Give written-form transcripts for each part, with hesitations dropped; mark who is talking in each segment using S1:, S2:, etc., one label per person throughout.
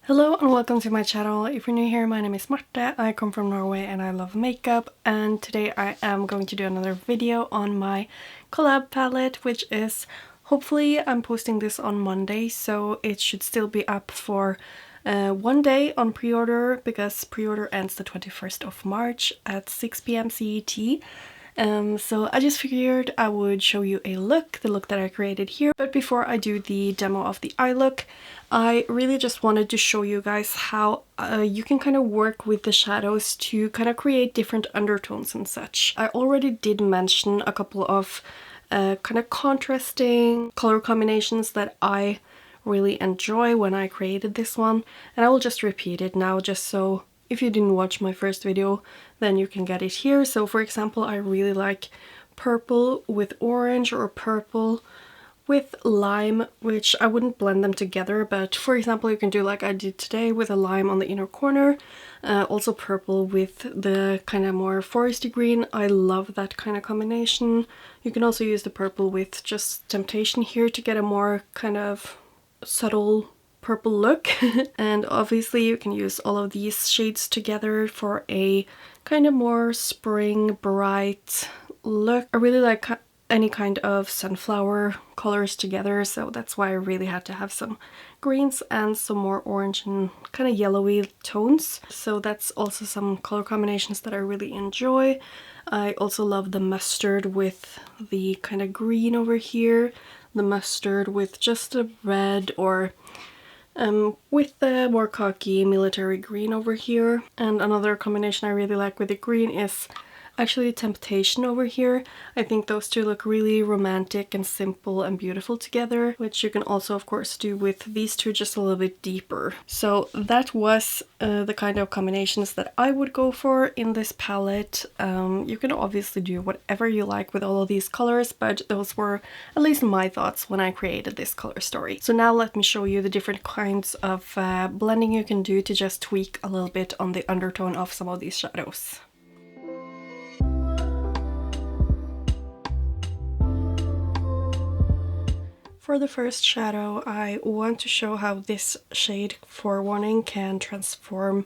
S1: Hello and welcome to my channel. If you're new here, my name is Marte, I come from Norway and I love makeup, and today I am going to do another video on my collab palette, which is, hopefully I'm posting this on Monday, so it should still be up for one day on pre-order, because pre-order ends the 21st of March at 6 p.m. CET. So I just figured I would show you the look that I created here. But before I do the demo of the eye look, I really just wanted to show you guys how you can kind of work with the shadows to kind of create different undertones and such. I already did mention a couple of kind of contrasting color combinations that I really enjoy when I created this one, and I will just repeat it now just so if you didn't watch my first video, then you can get it here. So for example, I really like purple with orange or purple with lime, which I wouldn't blend them together, but for example, you can do like I did today with a lime on the inner corner. Also purple with the kind of more foresty green. I love that kind of combination. You can also use the purple with just Temptation here to get a more kind of subtle purple look. And obviously you can use all of these shades together for a kind of more spring bright look. I really like any kind of sunflower colors together, so that's why I really had to have some greens and some more orange and kind of yellowy tones. So that's also some color combinations that I really enjoy. I also love the mustard with the kind of green over here, the mustard with just a red, or with the more khaki military green over here. And another combination I really like with the green is actually Temptation over here. I think those two look really romantic and simple and beautiful together, which you can also of course do with these two just a little bit deeper. So that was the kind of combinations that I would go for in this palette. You can obviously do whatever you like with all of these colors, but those were at least my thoughts when I created this color story. So now let me show you the different kinds of blending you can do to just tweak a little bit on the undertone of some of these shadows. For the first shadow, I want to show how this shade, Forewarning, can transform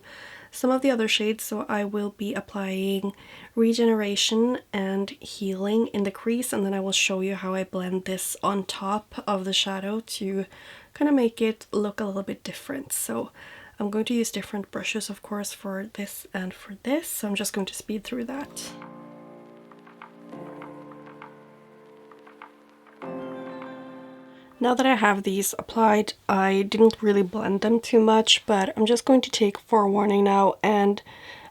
S1: some of the other shades. So I will be applying Regeneration and Healing in the crease, and then I will show you how I blend this on top of the shadow to kind of make it look a little bit different. So I'm going to use different brushes, of course, for this and for this, so I'm just going to speed through that. Now that I have these applied, I didn't really blend them too much, but I'm just going to take Forewarning now and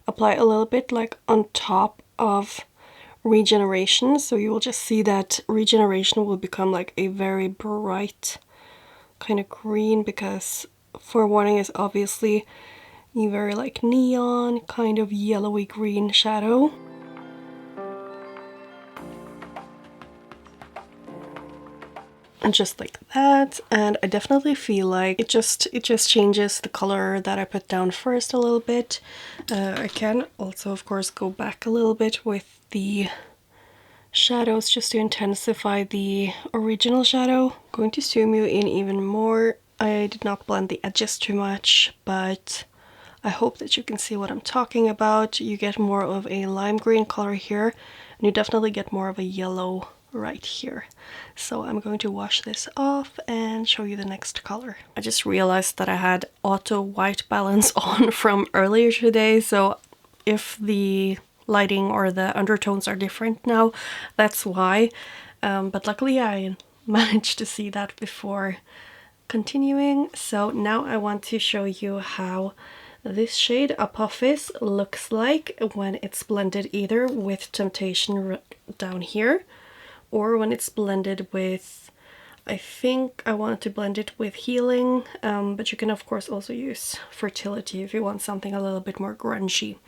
S1: apply a little bit like on top of Regeneration. So you will just see that Regeneration will become like a very bright kind of green, because Forewarning is obviously a very like neon kind of yellowy green shadow. And just like that, and I definitely feel like it just changes the color that I put down first a little bit. I can also of course go back a little bit with the shadows just to intensify the original shadow. I'm going to zoom you in even more. I did not blend the edges too much, but I hope that you can see what I'm talking about. You get more of a lime green color here, and you definitely get more of a yellow right here. So I'm going to wash this off and show you the next color. I just realized that I had auto white balance on from earlier today, so if the lighting or the undertones are different now, that's why. But luckily I managed to see that before continuing. So now I want to show you how this shade Apophis looks like when it's blended either with Temptation down here, or when it's blended with, I think I wanted to blend it with Healing, but you can of course also use Fertility if you want something a little bit more grungy.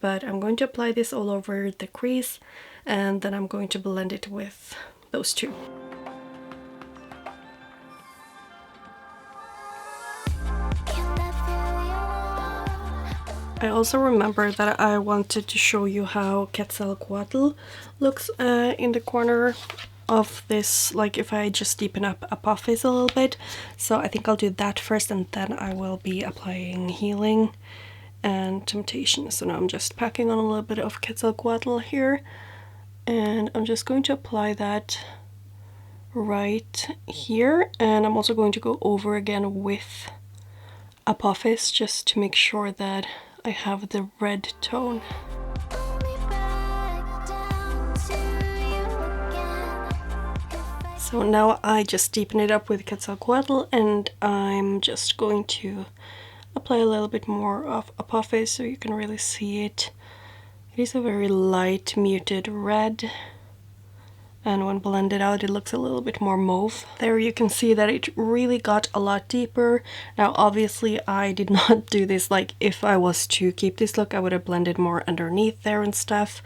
S1: But I'm going to apply this all over the crease, and then I'm going to blend it with those two. I also remember that I wanted to show you how Quetzalcoatl looks in the corner of this, like if I just deepen up Apophyse a little bit. So I think I'll do that first, and then I will be applying Healing and Temptation. So now I'm just packing on a little bit of Quetzalcoatl here, and I'm just going to apply that right here, and I'm also going to go over again with Apophyse just to make sure that I have the red tone. So now I just deepen it up with Quetzalcoatl, and I'm just going to apply a little bit more of Apophyse so you can really see it. It is a very light muted red, and when blended out it looks a little bit more mauve. There you can see that it really got a lot deeper. Now obviously I did not do this, like if I was to keep this look I would have blended more underneath there and stuff,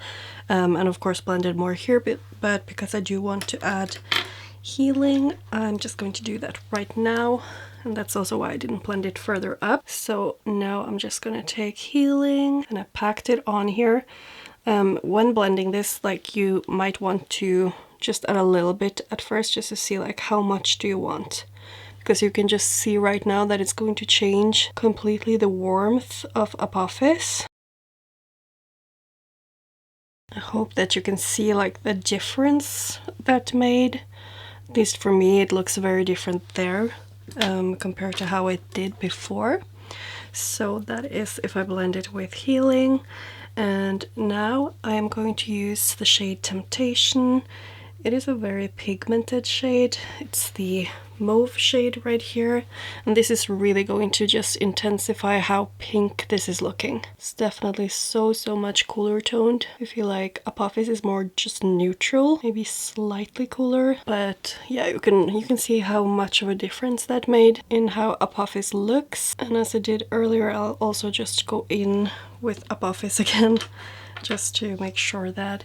S1: and of course blended more here, but because I do want to add Healing, I'm just going to do that right now, and that's also why I didn't blend it further up. So now I'm just gonna take Healing, and I packed it on here. When blending this, like, you might want to just add a little bit at first just to see like how much do you want, because you can just see right now that it's going to change completely the warmth of Apophyse. I hope that you can see like the difference that made. At least for me it looks very different there compared to how it did before. So that is if I blend it with Healing. And now I am going to use the shade Temptation. It is a very pigmented shade. It's the mauve shade right here, and this is really going to just intensify how pink this is looking. It's definitely so much cooler toned. I feel like Apophyse is more just neutral, maybe slightly cooler, but yeah, you can see how much of a difference that made in how Apophyse looks. And as I did earlier, I'll also just go in with Apophyse again just to make sure that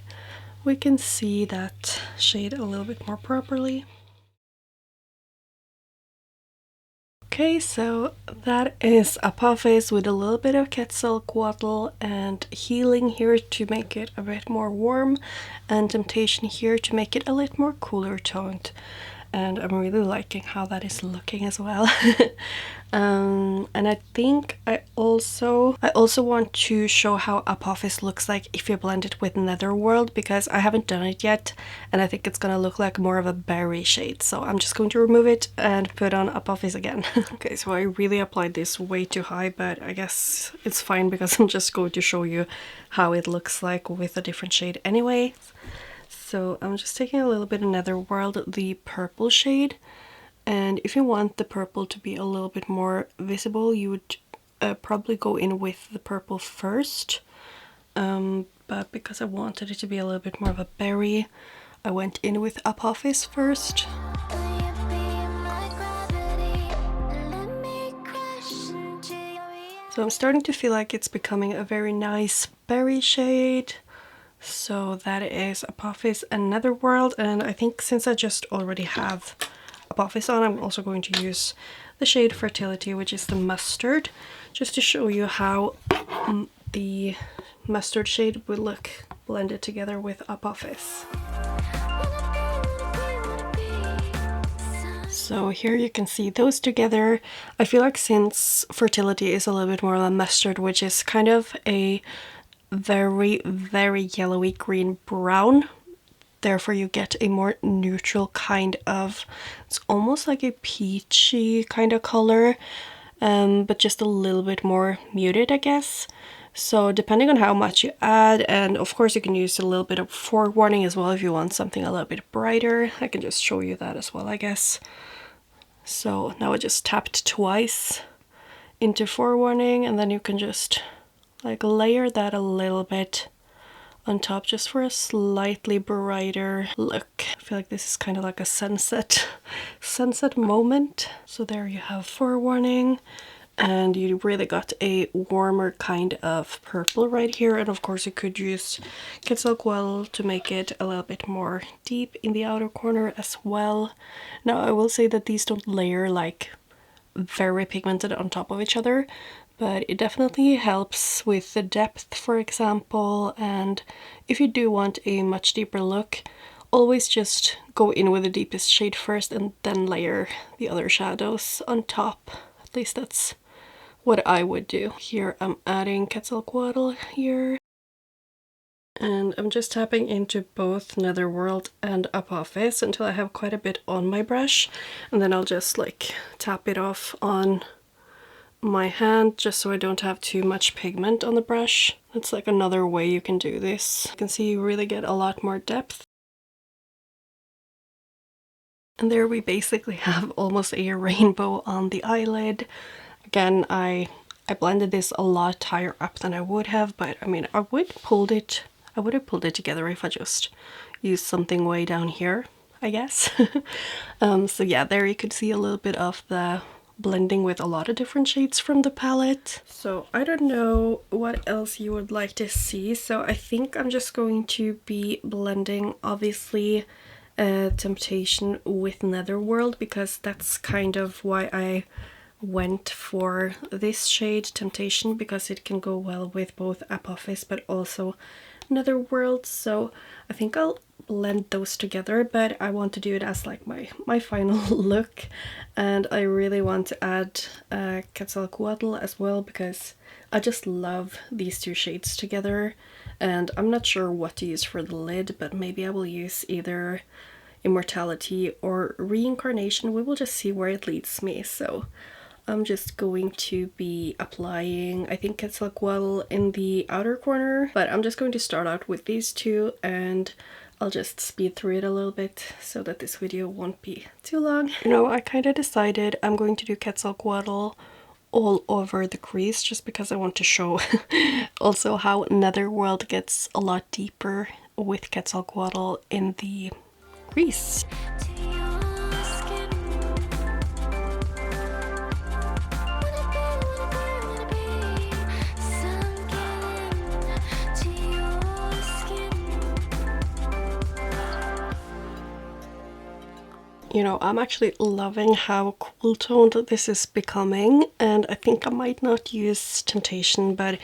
S1: we can see that shade a little bit more properly. Okay, so that is Apophyse with a little bit of Quetzalcoatl and Healing here to make it a bit more warm, and Temptation here to make it a little more cooler toned. And I'm really liking how that is looking as well. And I think I also want to show how Apophyse looks like if you blend it with Netherworld, because I haven't done it yet and I think it's gonna look like more of a berry shade. So I'm just going to remove it and put on Apophyse again. Okay, so I really applied this way too high, but I guess it's fine because I'm just going to show you how it looks like with a different shade anyway. So I'm just taking a little bit of Netherworld, the purple shade, and if you want the purple to be a little bit more visible, you would probably go in with the purple first, but because I wanted it to be a little bit more of a berry, I went in with Apophyse first. So I'm starting to feel like it's becoming a very nice berry shade. So that is Apophyse and Netherworld, and I think since I just already have Apophyse on, I'm also going to use the shade Fertility, which is the mustard, just to show you how the mustard shade would look blended together with Apophyse. So here you can see those together. I feel like since Fertility is a little bit more of a mustard, which is kind of a very yellowy green brown, therefore you get a more neutral kind of, it's almost like a peachy kind of color, but just a little bit more muted, I guess. So depending on how much you add, and of course you can use a little bit of forewarning as well if you want something a little bit brighter. I can just show you that as well, I guess. So now I just tapped twice into forewarning, and then you can just like layer that a little bit on top just for a slightly brighter look. I feel like this is kind of like a sunset moment. So there you have forewarning, and you really got a warmer kind of purple right here. And of course you could use Quetzalcoatl to make it a little bit more deep in the outer corner as well. Now I will say that these don't layer like very pigmented on top of each other, but it definitely helps with the depth, for example. And if you do want a much deeper look, always just go in with the deepest shade first and then layer the other shadows on top. At least that's what I would do. Here I'm adding Quetzalcoatl here. And I'm just tapping into both Netherworld and Apophis until I have quite a bit on my brush. And then I'll just like tap it off on my hand just so I don't have too much pigment on the brush. That's like another way you can do this. You can see you really get a lot more depth. And there we basically have almost a rainbow on the eyelid. Again, I blended this a lot higher up than I would have, but I mean, I would have pulled it together if I just used something way down here, I guess. So yeah, there you could see a little bit of the blending with a lot of different shades from the palette. So I don't know what else you would like to see, so I think I'm just going to be blending, obviously, Temptation with Netherworld, because that's kind of why I went for this shade, Temptation, because it can go well with both Apophis but also Netherworld. So I think I'll blend those together, but I want to do it as like my final look. And I really want to add Quetzalcoatl as well, because I just love these two shades together. And I'm not sure what to use for the lid, but maybe I will use either Immortality or Reincarnation. We will just see where it leads me. So I'm just going to be applying, I think, Quetzalcoatl in the outer corner, but I'm just going to start out with these two, and I'll just speed through it a little bit so that this video won't be too long. You know, I kind of decided I'm going to do Quetzalcoatl all over the crease just because I want to show also how Netherworld gets a lot deeper with Quetzalcoatl in the crease. You know, I'm actually loving how cool toned this is becoming, and I think I might not use Temptation, but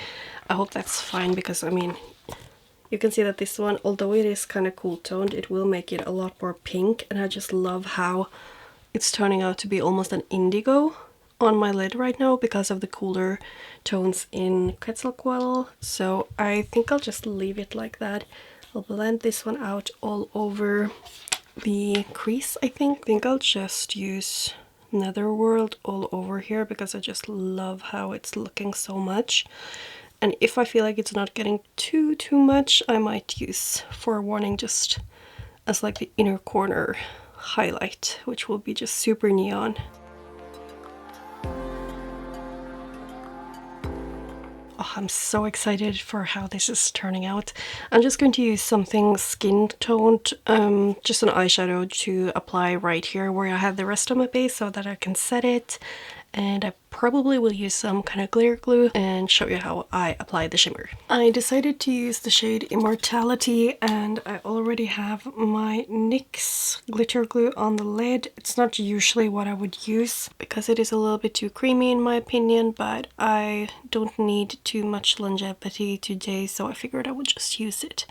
S1: I hope that's fine, because I mean, you can see that this one, although it is kind of cool toned, it will make it a lot more pink, and I just love how it's turning out to be almost an indigo on my lid right now because of the cooler tones in Quetzalcoatl. So I think I'll just leave it like that. I'll blend this one out all over the crease. I think I'll just use Netherworld all over here because I just love how it's looking so much. And if I feel like it's not getting too much, I might use Forewarning just as like the inner corner highlight, which will be just super neon. Oh, I'm so excited for how this is turning out. I'm just going to use something skin toned, just an eyeshadow to apply right here where I have the rest of my base so that I can set it. And I probably will use some kind of glitter glue and show you how I apply the shimmer. I decided to use the shade Immortality, and I already have my NYX glitter glue on the lid. It's not usually what I would use because it is a little bit too creamy in my opinion, but I don't need too much longevity today, so I figured I would just use it.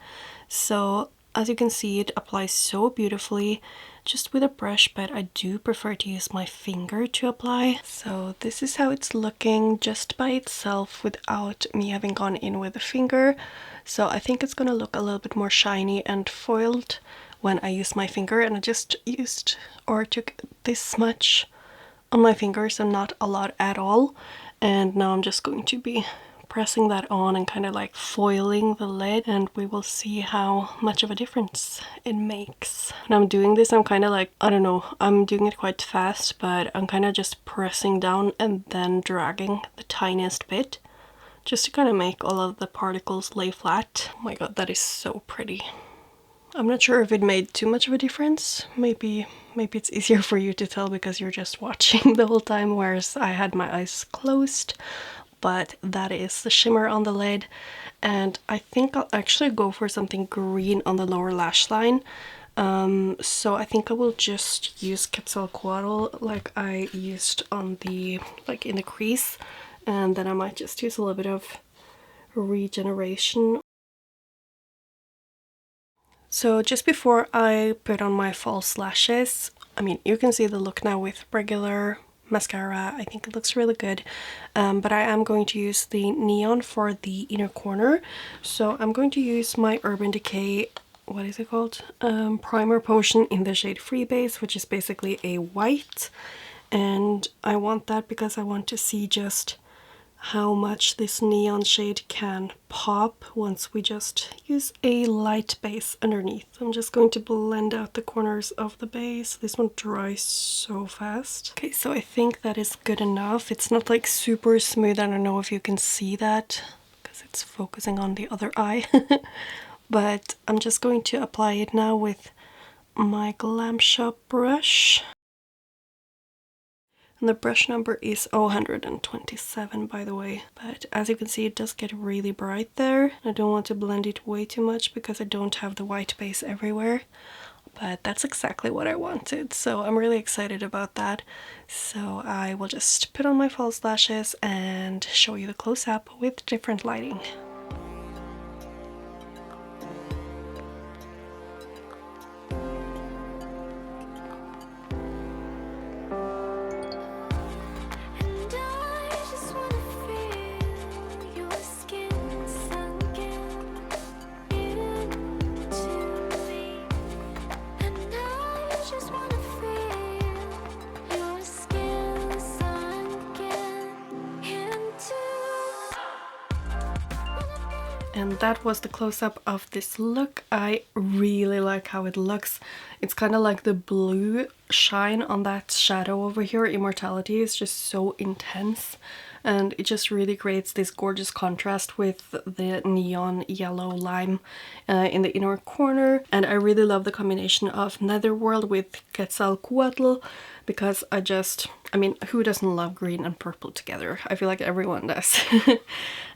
S1: So as you can see, it applies so beautifully just with a brush, but I do prefer to use my finger to apply. So this is how it's looking just by itself without me having gone in with a finger. So I think it's gonna look a little bit more shiny and foiled when I use my finger, and I just used or took this much on my finger, so not a lot at all. And now I'm just going to be pressing that on and kind of like foiling the lid, and we will see how much of a difference it makes. When I'm doing this, I'm kind of like, I don't know, I'm doing it quite fast, but I'm kind of just pressing down and then dragging the tiniest bit just to kind of make all of the particles lay flat. Oh my god, that is so pretty. I'm not sure if it made too much of a difference. Maybe it's easier for you to tell because you're just watching the whole time, whereas I had my eyes closed. But that is the shimmer on the lid, and I think I'll actually go for something green on the lower lash line. So I think I will just use Quetzalcoatl like I used on the, like in the crease, and then I might just use a little bit of Regeneration. So just before I put on my false lashes, I mean, you can see the look now with regular mascara. I think it looks really good, but I am going to use the neon for the inner corner. So I'm going to use my Urban Decay, what is it called, primer potion in the shade Free Base, which is basically a white, and I want that because I want to see just how much this neon shade can pop once we just use a light base underneath. I'm just going to blend out the corners of the base. This one dries so fast. Okay, so I think that is good enough. It's not like super smooth. I don't know if you can see that because it's focusing on the other eye. But I'm just going to apply it now with my Glam Shop brush. And the brush number is 127, by the way. But as you can see, it does get really bright there. I don't want to blend it way too much because I don't have the white base everywhere. But that's exactly what I wanted, so I'm really excited about that. So I will just put on my false lashes and show you the close-up with different lighting. And that was the close-up of this look. I really like how it looks. It's kind of like the blue shine on that shadow over here. Immortality is just so intense, and it just really creates this gorgeous contrast with the neon yellow lime in the inner corner. And I really love the combination of Netherworld with Quetzalcoatl, because I mean, who doesn't love green and purple together? I feel like everyone does.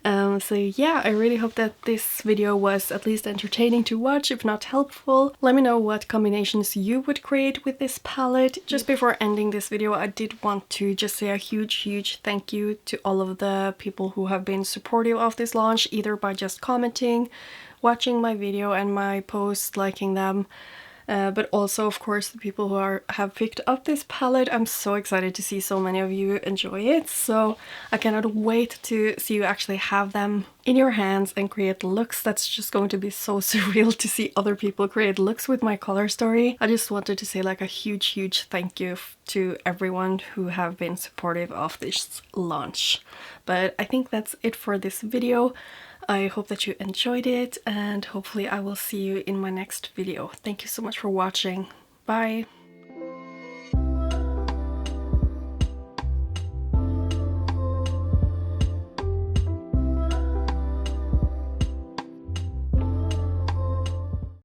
S1: So yeah, I really hope that this video was at least entertaining to watch, if not helpful. Let me know what combinations you would create with this palette. Just before ending this video, I did want to just say a huge thank you to all of the people who have been supportive of this launch, either by just commenting, watching my video and my posts, liking them, but also of course the people who have picked up this palette. I'm so excited to see so many of you enjoy it, so I cannot wait to see you actually have them in your hands and create looks. That's just going to be so surreal to see other people create looks with my color story. I just wanted to say like a huge thank you to everyone who have been supportive of this launch. But I think that's it for this video. I hope that you enjoyed it, and hopefully I will see you in my next video. Thank you so much for watching. Bye!